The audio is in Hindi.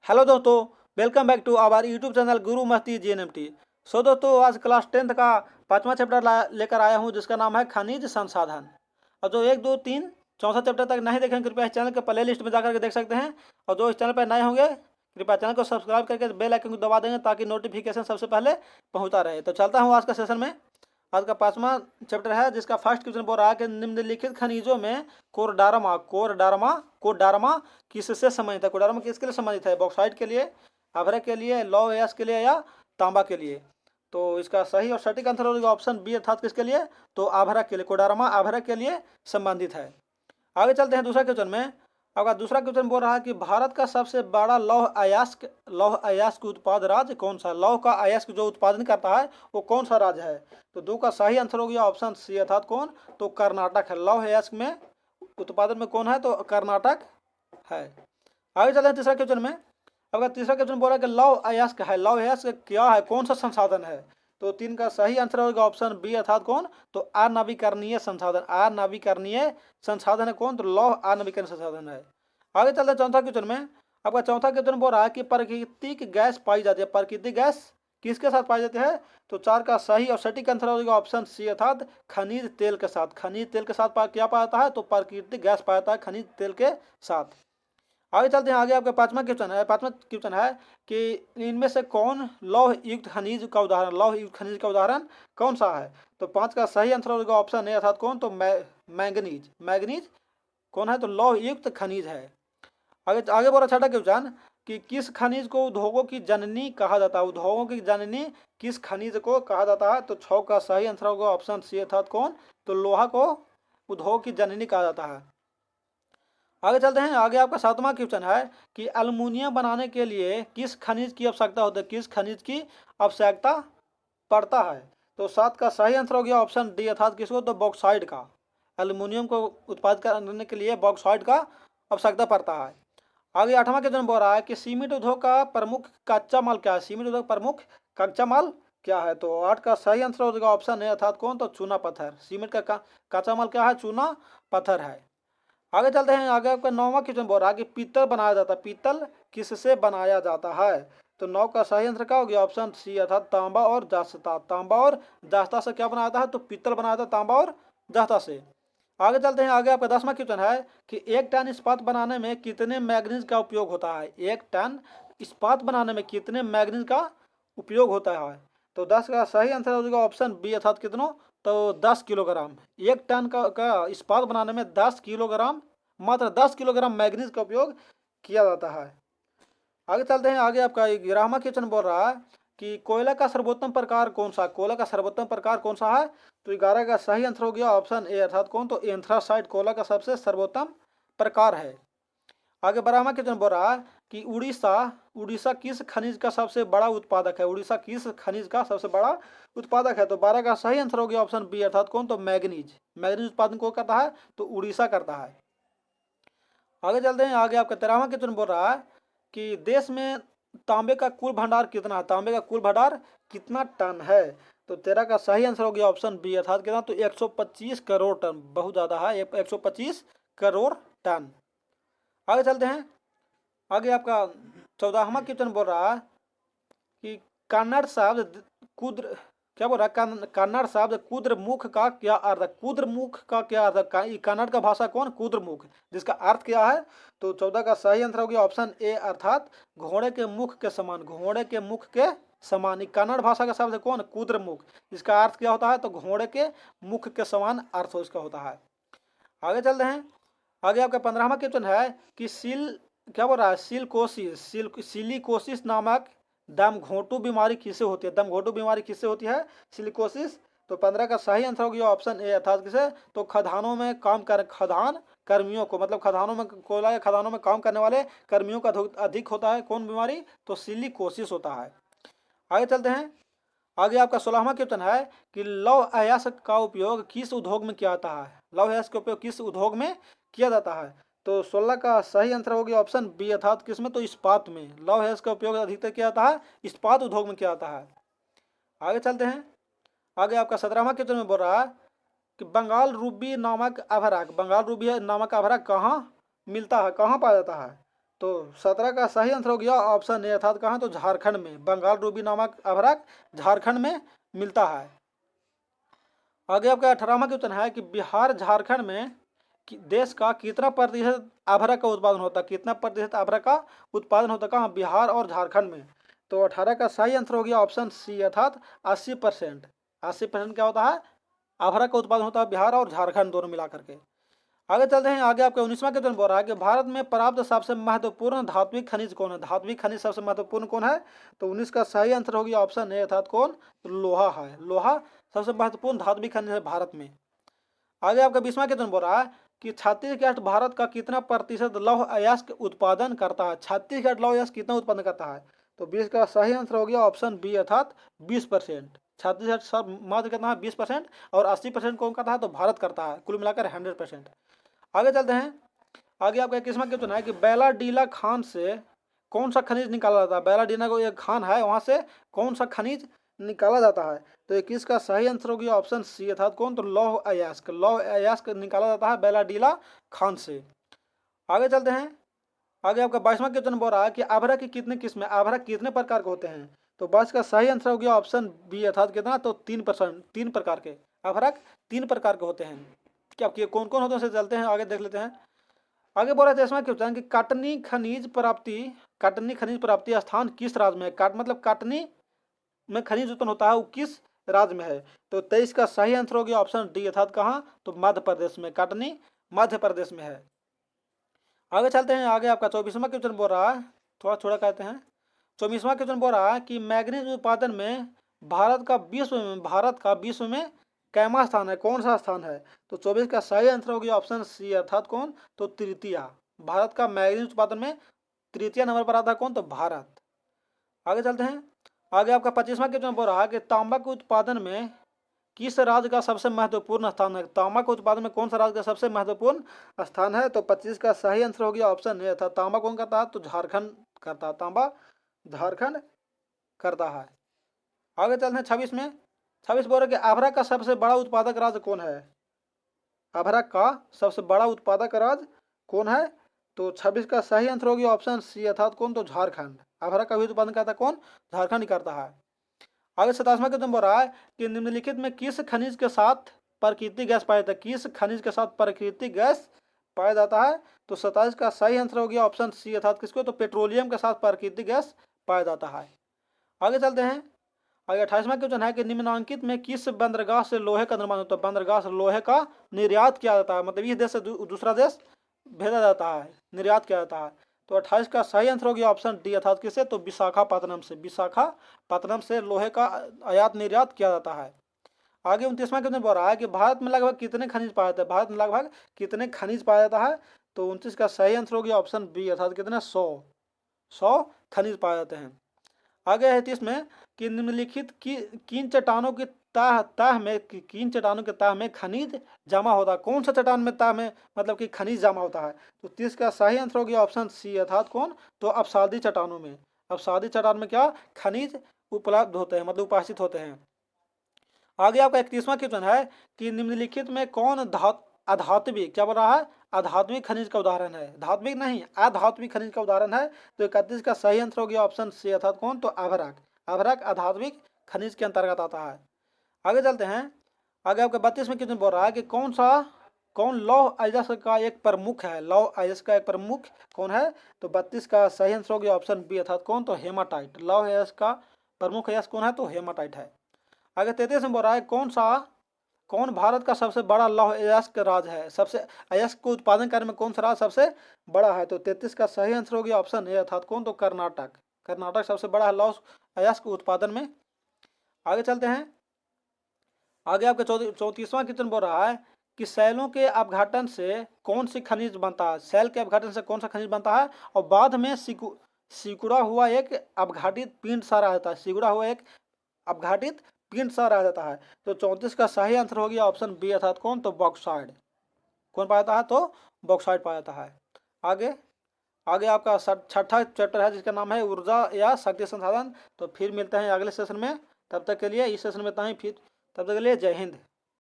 हेलो दोस्तों, welcome back to our YouTube channel Guru Masti जीएनएमटी। सो दोस्तों, आज क्लास 10th का 5वां चैप्टर लेकर आया हूं, जिसका नाम है खनिज संसाधन। और जो 1, 2, 3 चौथा चैप्टर तक नहीं देखें, कृपया इस चैनल के प्ले लिस्ट में जाकर के देख सकते हैं। और जो इस चैनल पर नए होंगे, कृपया चैनल को सब्सक्राइब करके बेल आइकन को दबा देंगे, ताकि नोटिफिकेशन सबसे पहले पहुँचता रहे। तो चलता हूँ आज का सेशन में। आज का 5वां चैप्टर है, जिसका फर्स्ट क्वेश्चन बोल रहा है कि निम्नलिखित खनिजों में कोरडारमा कोरडारमा कोरडारमा किससे संबंधित है। कोरडारमा किसके लिए संबंधित है? बॉक्साइट के लिए, अभ्रक के लिए, लौह अयस्क के लिए, या तांबा के लिए? तो इसका सही और सटीक आंसर होगा ऑप्शन बी, अर्थात किसके लिए? तो अभ्रक के लिए। कोरडारमा अभ्रक के लिए संबंधित है। आगे चलते हैं दूसरा क्वेश्चन में। आपका दूसरा क्वेश्चन बोल रहा है कि भारत का सबसे बड़ा लौह अयस्क उत्पाद राज्य कौन सा? लौह का अयस्क जो उत्पादन करता है वो कौन सा राज्य है? तो दो का सही आंसर हो गया ऑप्शन सी, अर्थात कौन? तो कर्नाटक है। लौह अयस्क में उत्पादन में कौन है? तो कर्नाटक है। आगे चलते हैं तीसरा क्वेश्चन में। आपका तीसरा क्वेश्चन बोल रहा है कि लौह अयस्क है, लौह अयस्क क्या है, कौन सा संसाधन है? तो 3 का सही आंसर होगा ऑप्शन बी, अर्थात कौन? तो अनवीकरणीय संसाधन। अनवीकरणीय संसाधन है कौन? तो लौह अनवीकरणीय संसाधन है। आगे चलते हैं चौथा क्वेश्चन में। आपका चौथा क्वेश्चन बोल रहा है कि प्राकृतिक गैस पाई जाती है। प्राकृतिक गैस किसके साथ पाई जाती है? तो 4 का सही और सटीक आंसर होगा ऑप्शन सी, अर्थात खनिज तेल के साथ। खनिज तेल के साथ क्या पाया जाता है? तो प्राकृतिक गैस पाया जाता है खनिज तेल के साथ। आगे चलते हैं। आगे आपका 5वां क्वेश्चन है कि इनमें से कौन लौह युक्त खनिज का उदाहरण, लौह युक्त खनिज का उदाहरण कौन सा है? तो 5 का सही आंसर होगा ऑप्शन ए, अर्थात कौन? तो मैंगनीज। मैंगनीज कौन है? तो लौह युक्त खनिज है। आगे बोला छठा क्वेश्चन कि किस खनिज को उद्योगों की जननी कहा जाता है? उद्योगों की जननी किस खनिज को कहा जाता है? तो 6 का सही आंसर होगा ऑप्शन सी, अर्थात कौन? तो लोहा को उद्योग की जननी कहा जाता है। आगे चलते हैं। आगे आपका 7वां क्वेश्चन है कि अल्मुनियम बनाने के लिए किस खनिज की आवश्यकता होती है? किस खनिज की आवश्यकता पड़ता है? तो 7 का सही आंसर हो गया ऑप्शन डी, अर्थात किसको? तो बॉक्साइट का। एल्युमिनियम को उत्पादित करने के लिए बॉक्साइट का आवश्यकता पड़ता है। आगे 8वां क्वेश्चन बोल रहा है कि सीमेंट उद्योग का प्रमुख कच्चा माल क्या है? सीमेंट उद्योग प्रमुख कच्चा माल क्या है? तो 8 का सही आंसर हो जाएगा ऑप्शन है, अर्थात कौन? तो चूना पत्थर। सीमेंट का कच्चा माल क्या है? चूना पत्थर है। आगे चलते हैं। आगे आपका 9वां क्वेश्चन बोल रहा है कि पीतल बनाया जाता है। पीतल किससे बनाया जाता है? तो 9 का सही आंसर क्या हो गया? ऑप्शन सी, अर्थात तांबा और जस्ता। तांबा और जस्ता से क्या बनाया जाता है? तो पीतल बनाया जाता है तांबा और जस्ता से। आगे चलते हैं। आगे आपका 10वां क्वेश्चन है कि 1 टन इस्पात बनाने में कितने मैग्नीज का उपयोग होता है? 1 टन इस्पात बनाने में कितने मैग्नीज का उपयोग होता है? तो 10 का सही आंसर हो जाएगा ऑप्शन बी, अर्थात कितनों? तो 10 किलोग्राम। 1 टन का इस्पात बनाने में 10 किलोग्राम, मात्र 10 किलोग्राम मैग्नीज का उपयोग किया जाता है। आगे चलते हैं। आगे आपका 11वां क्वेश्चन बोल रहा है कि कोयला का सर्वोत्तम प्रकार कौन सा? कोयला का सर्वोत्तम प्रकार कौन सा है? तो 11 का सही आंसर हो गया ऑप्शन ए, अर्थात कौन? तो एंथ्रासाइट कोयला का सबसे सर्वोत्तम प्रकार है। आगे 12वां क्वेश्चन बोल रहा है कि उड़ीसा किस खनिज का सबसे बड़ा उत्पादक है? उड़ीसा किस खनिज का सबसे बड़ा उत्पादक है? तो 12 का सही आंसर हो गया ऑप्शन बी, अर्थात कौन? तो मैग्नीज। मैग्नीज उत्पादन कौन करता है? तो उड़ीसा करता है। आगे चलते हैं। आगे आपका 13वां क्वेश्चन बोल रहा है कि देश में तांबे का कुल भंडार कितना है? तांबे का कुल भंडार कितना टन है? तो 13 का सही आंसर हो गया ऑप्शन बी, अर्थात कितना? तो 125 करोड़ टन। बहुत ज़्यादा है, 125 करोड़ टन। आगे चलते हैं। आगे आपका 14वां क्वेश्चन बोल रहा है कि कन्नड़ शब्द कुद्र क्या बोल रहा है? कन्नड़ शब्द कुद्रमुख का क्या अर्थ है? कुद्रमुख का क्या अर्थ है? कन्नड़ का भाषा कौन? कुद्रमुख, जिसका अर्थ क्या है? तो 14 का सही आंसर हो गया ऑप्शन ए, अर्थात घोड़े के मुख के समान। घोड़े के मुख के समान। कन्नड़ भाषा का शब्द है कौन? कुद्रमुख। इसका अर्थ क्या होता है? तो घोड़े के मुख के समान अर्थ इसका होता है। आगे चलते हैं। आगे आपका 15वां क्वेश्चन है कि क्या बोल रहा है? सिलिकोसिस नामक दमघोंटू बीमारी किससे होती है? दमघोंटू बीमारी किससे होती है? सिलिकोसिस। तो 15 का सही आंसर हो गया ऑप्शन ए, अर्थात किसे? तो खदानों में खदान कर्मियों को, मतलब खदानों में कोयला या खदानों में काम करने वाले कर्मियों का अधिक होता है कौन बीमारी? तो सिलिकोसिस होता है। आगे चलते हैं। आगे आपका 16वां क्वेश्चन है कि लौह अयस्क का उपयोग किस उद्योग में किया जाता है? लौह अयस्क का उपयोग किस उद्योग में किया जाता है? तो 16 का सही आंसर हो गया ऑप्शन बी, अर्थात किसमें? तो इस्पात में। लौह अयस्क का उपयोग अधिकतर किया जाता है इस्पात उद्योग में किया जाता है। आगे चलते हैं। आगे आपका 17वां क्वेश्चन में बोल रहा है कि बंगाल रूबी नामक अभ्रक कहाँ मिलता है, कहाँ पाया जाता है? तो 17 का सही आंसर हो गया ऑप्शन ए, अर्थात कहाँ, तो झारखंड में बंगाल रूबी नामक अभ्रक झारखंड में मिलता है। आगे आपका 18वां क्वेश्चन है कि बिहार झारखंड में देश का कितना प्रतिशत अभ्रक का उत्पादन होता है, कितना प्रतिशत अभ्रक का उत्पादन होता है कहाँ, बिहार और झारखंड में। तो 18 का सही आंसर हो गया ऑप्शन सी, अर्थात 80%। 80% क्या होता है, अभ्रक का उत्पादन होता है बिहार और झारखंड दोनों मिला करके। आगे चलते हैं, आगे आपके 19वां क्वेश्चन बोल रहा है कि भारत में प्राप्त सबसे महत्वपूर्ण धात्विक खनिज कौन है, धात्विक खनिज सबसे महत्वपूर्ण कौन है। तो 19 का सही आंसर हो गया ऑप्शन ए, अर्थात कौन, तो लोहा है। लोहा सबसे महत्वपूर्ण धात्विक खनिज है भारत में। आगे आपका 20वां क्वेश्चन बोल रहा है कि छत्तीसगढ़ भारत का कितना प्रतिशत लौह अयस्क उत्पादन करता है, छत्तीसगढ़ लौह अयस्क कितना उत्पादन करता है। तो 20 का सही आंसर हो गया ऑप्शन बी, अर्थात 20%। छत्तीसगढ़ सब मात्र कितना है 20%, और 80% कौन करता है, तो भारत करता है, कुल मिलाकर 100%। आगे चलते हैं, आगे आपका 21वां क्वेश्चन है कि बैलाडीला खान से कौन सा खनिज निकाला जाता है, बैलाडीला को एक खान है वहां से कौन सा खनिज निकाला जाता है। तो 21 का सही आंसर हो गया ऑप्शन सी, अर्थात कौन, तो लौह अयस्क। लौह अयस्क निकाला जाता है बैलाडीला खान से। आगे चलते हैं, आगे आपका 22वां क्वेश्चन बोल रहा है कि अभ्रक की कितने किस्में, अभ्रक कितने प्रकार के होते हैं। तो 22 का सही आंसर हो गया ऑप्शन बी, अर्थात कितना, तो 3 प्रकार के अभ्रक 3 प्रकार के होते हैं। क्या कौन कौन होते हैं, चलते हैं आगे देख लेते हैं। आगे बोला था इसमें क्वेश्चन कि कटनी खनिज प्राप्ति स्थान किस राज्य में है, मतलब कटनी में खनिज उत्पन्न होता है वो किस राज्य में है। तो 23 का सही आंसर हो गया ऑप्शन डी, अर्थात कहाँ, तो मध्य प्रदेश में, कटनी मध्य प्रदेश में है। आगे चलते हैं, आगे आपका 24वां क्वेश्चन बोल रहा है, थोड़ा थोड़ा कहते हैं। 24वां क्वेश्चन बोल रहा है कि मैग्नीज उत्पादन में भारत का विश्व में कैमा स्थान है, कौन सा स्थान है। तो 24 का सही आंसर हो गया ऑप्शन सी, अर्थात कौन, तो तृतीय। भारत का मैग्नीज उत्पादन में तृतीय नंबर पर आता है कौन, तो भारत। आगे चलते हैं, आगे आपका 25वां क्वेश्चन बोल रहा है कि तांबा के उत्पादन में किस राज्य का सबसे महत्वपूर्ण स्थान है, तांबा के उत्पादन में कौन सा राज्य का सबसे महत्वपूर्ण स्थान है। तो 25 का सही आंसर हो गया ऑप्शन ए, था तांबा कौन करता है, तो झारखंड करता है, तांबा झारखंड करता है। आगे चलते हैं 26 में, 26 बोल रहे कि अभ्रक का सबसे बड़ा उत्पादक राज्य कौन है, अभ्रक का सबसे बड़ा उत्पादक राज्य कौन है। तो 26 का सही आंसर हो गया ऑप्शन सी, अर्थात कौन, तो झारखंड। अभ्रक का भी उत्पादन करता है कौन, झारखंड करता है। आगे 27वां क्वेश्चन बोल रहा है कि निम्नलिखित में किस खनिज के साथ प्राकृतिक गैस पाया जाता है, किस खनिज के साथ प्राकृतिक गैस पाया जाता है। तो 27 का सही आंसर हो गया ऑप्शन सी, अर्थात किसको, तो पेट्रोलियम के साथ प्राकृतिक गैस पाया जाता है। आगे चलते हैं, आगे 28वां क्वेश्चन है कि निम्नांकित में किस बंदरगाह से लोहे का निर्माण होता है, बंदरगाह से लोहे का निर्यात किया जाता है, मतलब इस देश से दूसरा देश भेजा जाता है, निर्यात किया जाता है। तो 28 का सही आंसर हो गया ऑप्शन डी, अर्थात किससे, तो विशाखापत्तनम से, विशाखापत्तनम से लोहे का आयात निर्यात किया जाता है। आगे 29वां क्वेश्चन बोल रहा है कि भारत में लगभग कितने खनिज पाया जाता है, भारत में लगभग कितने खनिज पाया जाता है। तो 29 का सही आंसर हो गया ऑप्शन बी, अर्थात कितने, 100 खनिज पाए जाते हैं। आगे है 30 में कि निम्नलिखित किन चट्टानों की किन चट्टानों के तह में खनिज जमा होता है, कौन सा चट्टान में तह में मतलब कि खनिज जमा होता है। तो 30 का सही आंसर हो गया ऑप्शन सी, अर्थात कौन, तो अवसादी चट्टानों में, अवसादी चट्टान में क्या खनिज उपलब्ध होते हैं, मतलब उपस्थित होते हैं। आगे आपका 31वां क्वेश्चन है कि निम्नलिखित में कौन अधात्विक, क्या बोल रहा है, अधात्विक खनिज का उदाहरण है, धात्विक नहीं अधात्विक खनिज का उदाहरण है। तो 31 का सही आंसर हो गया ऑप्शन सी, अर्थात कौन, तो अभ्रक। अभ्रक अधात्विक खनिज के अंतर्गत आता है। आगे चलते हैं, आगे आपका 32 में क्वेश्चन बोल रहा है कि कौन लौह अयस्क का एक प्रमुख है, लौह अयस्क का एक प्रमुख कौन है। तो 32 का सही आंसर हो गया ऑप्शन बी, अर्थात कौन, तो हेमाटाइट। लौह अयस्क का प्रमुख अयस्क कौन है, तो हेमाटाइट है। आगे 33 में बोल रहा है कौन भारत का सबसे बड़ा लौह अयस्क राज्य है, सबसे अयस्क को उत्पादन करने में कौन सा राज्य सबसे बड़ा है। तो 33 का सही आंसर हो गया ऑप्शन ए, अर्थात कौन, तो कर्नाटक। कर्नाटक सबसे बड़ा है लौह अयस्क उत्पादन में। आगे चलते हैं, आगे आपका 34वां क्वेश्चन बोल रहा है कि सैलों के अपघटन से कौन सी खनिज बनता है, सैल के अपघटन से कौन सा खनिज बनता है। और बाद में सिकुड़ा हुआ एक अपघटित पिंड सा रह जाता है, सिकुड़ा हुआ एक अपघटित पिंड सा रह जाता है। तो 34 का सही आंसर हो गया ऑप्शन बी, अर्थात कौन, तो बॉक्साइड। कौन पाया जाता है, तो बॉक्साइड पाया जाता है। आगे आपका छठा चैप्टर है जिसका नाम है ऊर्जा या शक्ति संसाधन। तो फिर मिलते हैं अगले सेशन में, तब तक के लिए इस सेशन में इतना ही, फिर तब तक के लिए जय हिंद।